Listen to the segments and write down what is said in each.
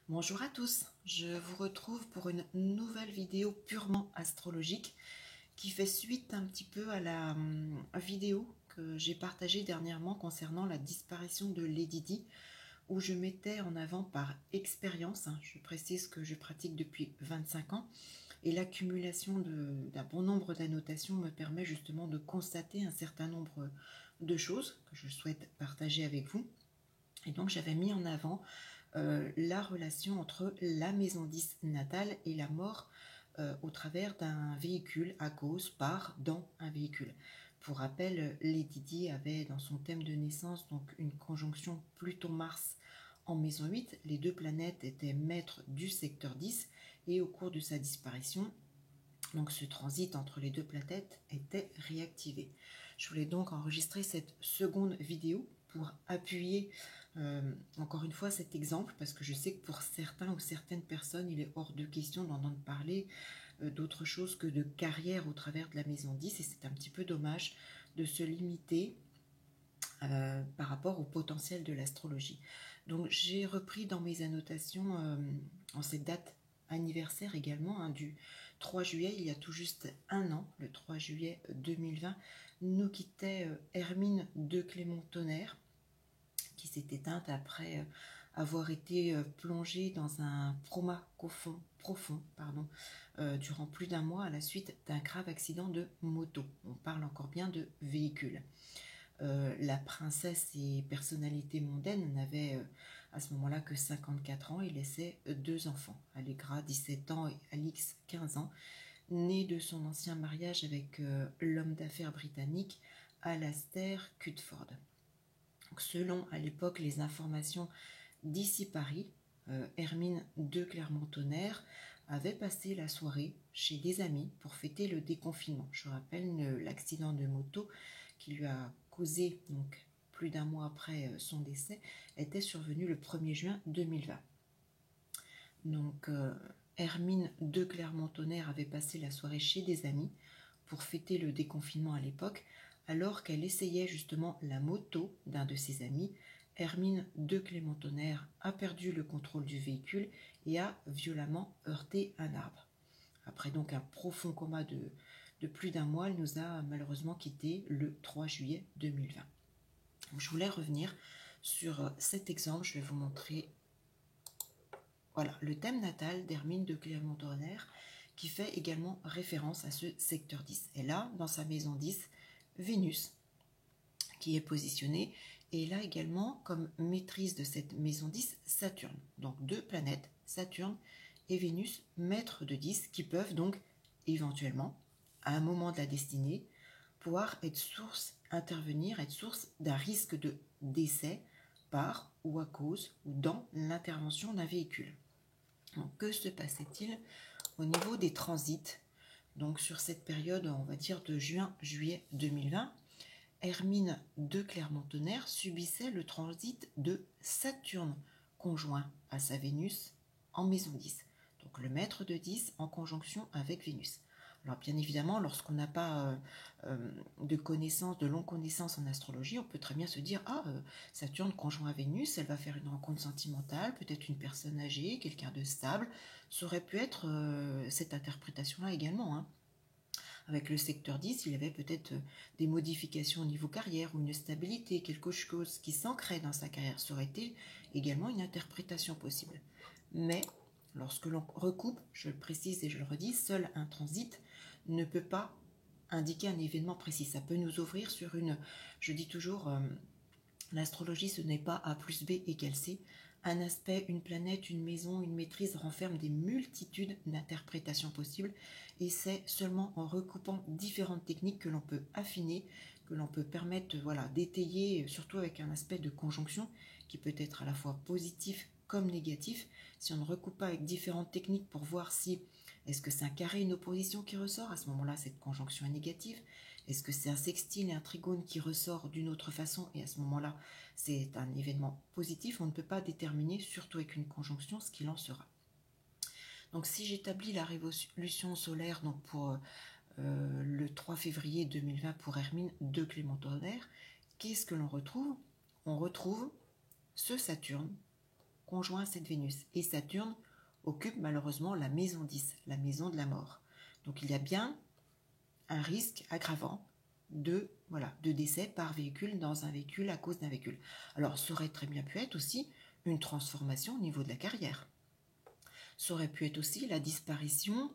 Bonjour à tous, je vous retrouve pour une nouvelle vidéo purement astrologique qui fait suite un petit peu à la vidéo que j'ai partagée dernièrement concernant la disparition de Lady Di, où je mettais en avant par expérience, je précise que je pratique depuis 25 ans, et l'accumulation d'un bon nombre d'annotations me permet justement de constater un certain nombre de choses que je souhaite partager avec vous. Et donc j'avais mis en avant la relation entre la maison 10 natale et la mort au travers d'un véhicule, à cause, dans un véhicule. Pour rappel, Lady Di avait dans son thème de naissance donc une conjonction Pluton-Mars en maison 8. Les deux planètes étaient maîtres du secteur 10 et au cours de sa disparition, donc ce transit entre les deux planètes était réactivé. Je voulais donc enregistrer cette seconde vidéo pour appuyer encore une fois cet exemple, parce que je sais que pour certains ou certaines personnes, il est hors de question d'entendre parler d'autre chose que de carrière au travers de la maison 10, et c'est un petit peu dommage de se limiter par rapport au potentiel de l'astrologie. Donc j'ai repris dans mes annotations en cette date anniversaire également, du 3 juillet, il y a tout juste un an, le 3 juillet 2020, nous quittait Hermine de Clermont-Tonnerre, qui s'est éteinte après avoir été plongée dans un profond durant plus d'un mois à la suite d'un grave accident de moto. On parle encore bien de véhicule. La princesse et personnalité mondaine n'avait à ce moment-là que 54 ans et laissait deux enfants, Allegra 17 ans et Alix 15 ans, nés de son ancien mariage avec l'homme d'affaires britannique Alastair Cutford. Donc, selon à l'époque les informations d'ici Paris, Hermine de Clermont-Tonnerre avait passé la soirée chez des amis pour fêter le déconfinement. Je rappelle l'accident de moto qui lui a causé, donc plus d'un mois après son décès, était survenu le 1er juin 2020. Donc Hermine de Clermont-Tonnerre avait passé la soirée chez des amis pour fêter le déconfinement à l'époque, alors qu'elle essayait justement la moto d'un de ses amis. Hermine de Clermont-Tonnerre a perdu le contrôle du véhicule et a violemment heurté un arbre. Après donc un profond coma de plus d'un mois, elle nous a malheureusement quittés le 3 juillet 2020. Donc, je voulais revenir sur cet exemple. Je vais vous montrer le thème natal d'Hermine de Clermont-Tonnerre, qui fait également référence à ce secteur 10. Et là, dans sa maison 10, Vénus, qui est positionnée, et là également comme maîtrise de cette maison 10, Saturne. Donc deux planètes, Saturne et Vénus, maîtres de 10, qui peuvent donc éventuellement, à un moment de la destinée, pouvoir intervenir, être source d'un risque de décès par ou à cause ou dans l'intervention d'un véhicule. Donc, que se passait-il au niveau des transits? Donc sur cette période, on va dire de juin-juillet 2020, Hermine de Clermont-Tonnerre subissait le transit de Saturne conjoint à sa Vénus en maison 10. Donc le maître de 10 en conjonction avec Vénus. Alors bien évidemment, lorsqu'on n'a pas de longues connaissances en astrologie, on peut très bien se dire Saturne conjoint à Vénus, elle va faire une rencontre sentimentale, peut-être une personne âgée, quelqu'un de stable. Ça aurait pu être cette interprétation-là également. Avec le secteur 10, il y avait peut-être des modifications au niveau carrière ou une stabilité, quelque chose qui s'ancrait dans sa carrière. Ça aurait été également une interprétation possible. Mais lorsque l'on recoupe, je le précise et je le redis, seul un transit ne peut pas indiquer un événement précis. Ça peut nous ouvrir sur je dis toujours, l'astrologie ce n'est pas A plus B égale C. Un aspect, une planète, une maison, une maîtrise renferme des multitudes d'interprétations possibles, et c'est seulement en recoupant différentes techniques que l'on peut affiner, que l'on peut permettre d'étayer, surtout avec un aspect de conjonction qui peut être à la fois positif comme négatif. Si on ne recoupe pas avec différentes techniques pour voir si est-ce que c'est un carré, une opposition qui ressort, à ce moment-là cette conjonction est négative. Est-ce que c'est un sextile et un trigone qui ressort d'une autre façon, et à ce moment-là c'est un événement positif? On ne peut pas déterminer, surtout avec une conjonction, ce qu'il en sera. Donc si j'établis la révolution solaire donc pour le 3 février 2020 pour Hermine de Clermont-Tonnerre, qu'est-ce que l'on retrouve? On retrouve ce Saturne conjoint à cette Vénus. Et Saturne occupe malheureusement la maison 10, la maison de la mort. Donc il y a bien un risque aggravant de décès par véhicule dans un véhicule à cause d'un véhicule. Alors ça aurait très bien pu être aussi une transformation au niveau de la carrière. Ça aurait pu être aussi la disparition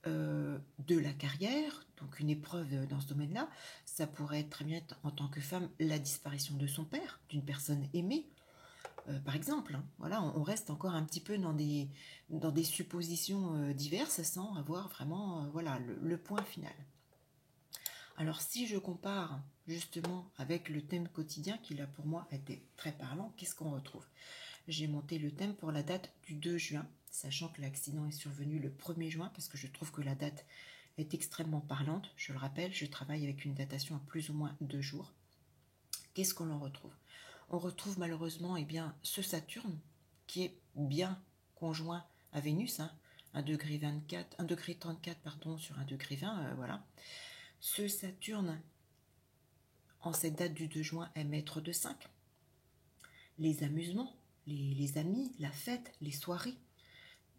de la carrière, donc une épreuve dans ce domaine-là. Ça pourrait être très bien être, en tant que femme, la disparition de son père, d'une personne aimée, par exemple. Hein. Voilà, on reste encore un petit peu dans des suppositions diverses sans avoir vraiment le point final. Alors si je compare justement avec le thème quotidien qui là pour moi était très parlant, qu'est-ce qu'on retrouve? J'ai monté le thème pour la date du 2 juin, sachant que l'accident est survenu le 1er juin, parce que je trouve que la date est extrêmement parlante. Je le rappelle, je travaille avec une datation à plus ou moins 2 jours. Qu'est-ce qu'on en retrouve? On retrouve malheureusement ce Saturne, qui est bien conjoint à Vénus, 1,34 sur 1,20 voilà. Ce Saturne, en cette date du 2 juin, est maître de 5. Les amusements, les amis, la fête, les soirées.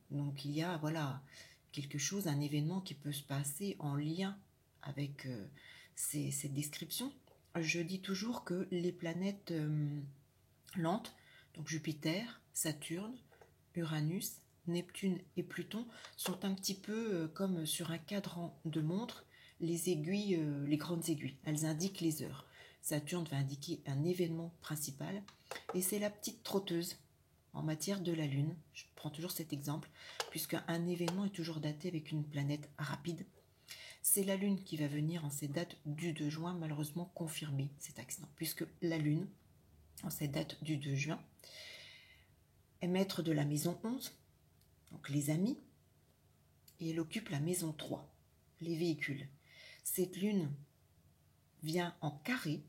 Donc il y a quelque chose, un événement qui peut se passer en lien avec cette description. Je dis toujours que les planètes lentes, donc Jupiter, Saturne, Uranus, Neptune et Pluton, sont un petit peu comme sur un cadran de montre, les aiguilles, les grandes aiguilles. Elles indiquent les heures. Saturne va indiquer un événement principal et c'est la petite trotteuse en matière de la Lune. Je prends toujours cet exemple puisqu'un événement est toujours daté avec une planète rapide. C'est la Lune qui va venir en cette date du 2 juin malheureusement confirmer cet accident puisque la Lune en cette date du 2 juin est maître de la maison 11, donc les amis, et elle occupe la maison 3, les véhicules. Cette Lune vient en carré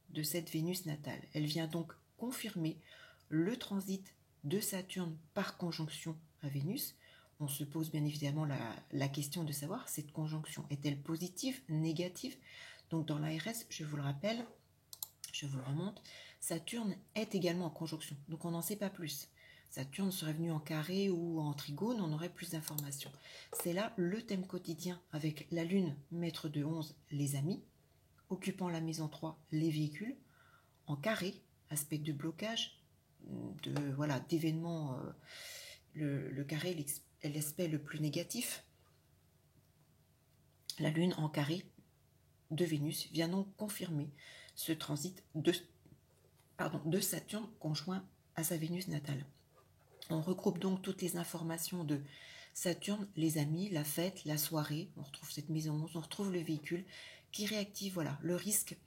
de cette Vénus natale. Elle vient donc confirmer le transit de Saturne par conjonction à Vénus. On se pose bien évidemment la question de savoir cette conjonction est-elle positive, négative? Donc dans l'ARS, je vous le rappelle, je vous le remonte, Saturne est également en conjonction, donc on n'en sait pas plus. Saturne serait venu en carré ou en trigone, on aurait plus d'informations. C'est là le thème quotidien avec la Lune, maître de 11, les amis, occupant la maison 3, les véhicules, en carré, aspect de blocage, d'événements, le carré est l'aspect le plus négatif. La Lune en carré de Vénus vient donc confirmer ce transit de Saturne conjoint à sa Vénus natale. On regroupe donc toutes les informations de Saturne, les amis, la fête, la soirée, on retrouve cette maison 11, on retrouve le véhicule qui réactive le risque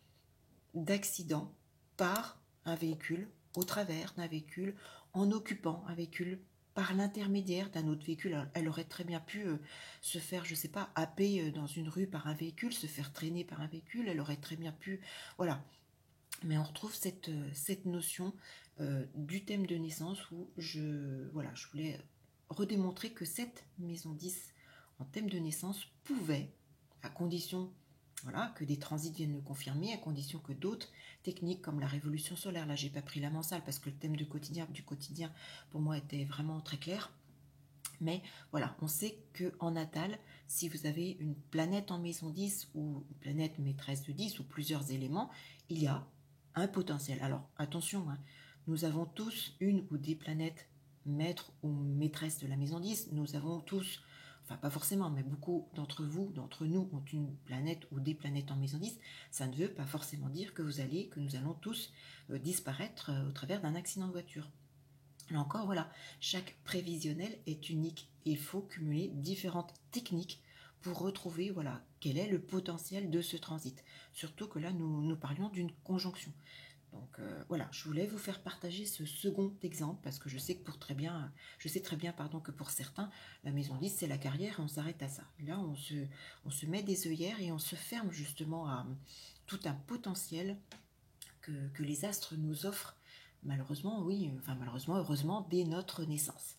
d'accident par un véhicule, au travers d'un véhicule, en occupant un véhicule par l'intermédiaire d'un autre véhicule. Elle aurait très bien pu se faire, je ne sais pas, happer dans une rue par un véhicule, se faire traîner par un véhicule, elle aurait très bien pu, voilà. Mais on retrouve cette notion du thème de naissance où je voulais redémontrer que cette maison 10 en thème de naissance pouvait, à condition que des transits viennent le confirmer, à condition que d'autres techniques comme la révolution solaire, là j'ai pas pris la mansale parce que le thème du quotidien pour moi était vraiment très clair, mais voilà, on sait qu'en natal, si vous avez une planète en maison 10 ou une planète maîtresse de 10 ou plusieurs éléments, il y a un potentiel. Alors attention, nous avons tous une ou des planètes maîtres ou maîtresses de la maison 10, nous avons tous, enfin pas forcément, mais beaucoup d'entre nous ont une planète ou des planètes en maison 10, ça ne veut pas forcément dire que nous allons tous disparaître au travers d'un accident de voiture. Là encore, chaque prévisionnel est unique et il faut cumuler différentes techniques pour retrouver quel est le potentiel de ce transit. Surtout que là, nous parlions d'une conjonction. Donc je voulais vous faire partager ce second exemple parce que je sais très bien que pour certains, la maison 10 c'est la carrière et on s'arrête à ça. Là, on se met des œillères et on se ferme justement à tout un potentiel que les astres nous offrent. Malheureusement, heureusement, dès notre naissance.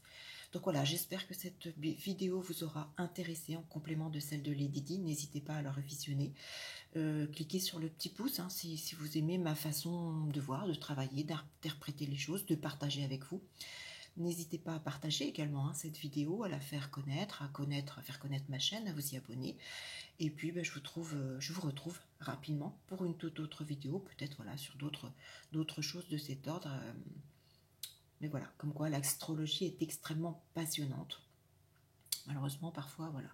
Donc voilà, j'espère que cette vidéo vous aura intéressé en complément de celle de Lady Di. N'hésitez pas à la revisionner. Cliquez sur le petit pouce hein, si vous aimez ma façon de voir, de travailler, d'interpréter les choses, de partager avec vous. N'hésitez pas à partager également hein, cette vidéo, à la faire connaître, à faire connaître ma chaîne, à vous y abonner. Et puis je vous retrouve rapidement pour une toute autre vidéo, peut-être voilà, sur d'autres choses de cet ordre. Mais voilà, comme quoi l'astrologie est extrêmement passionnante. Malheureusement, parfois, voilà,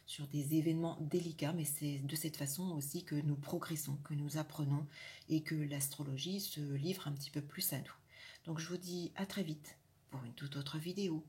sur des événements délicats, mais c'est de cette façon aussi que nous progressons, que nous apprenons et que l'astrologie se livre un petit peu plus à nous. Donc je vous dis à très vite pour une toute autre vidéo.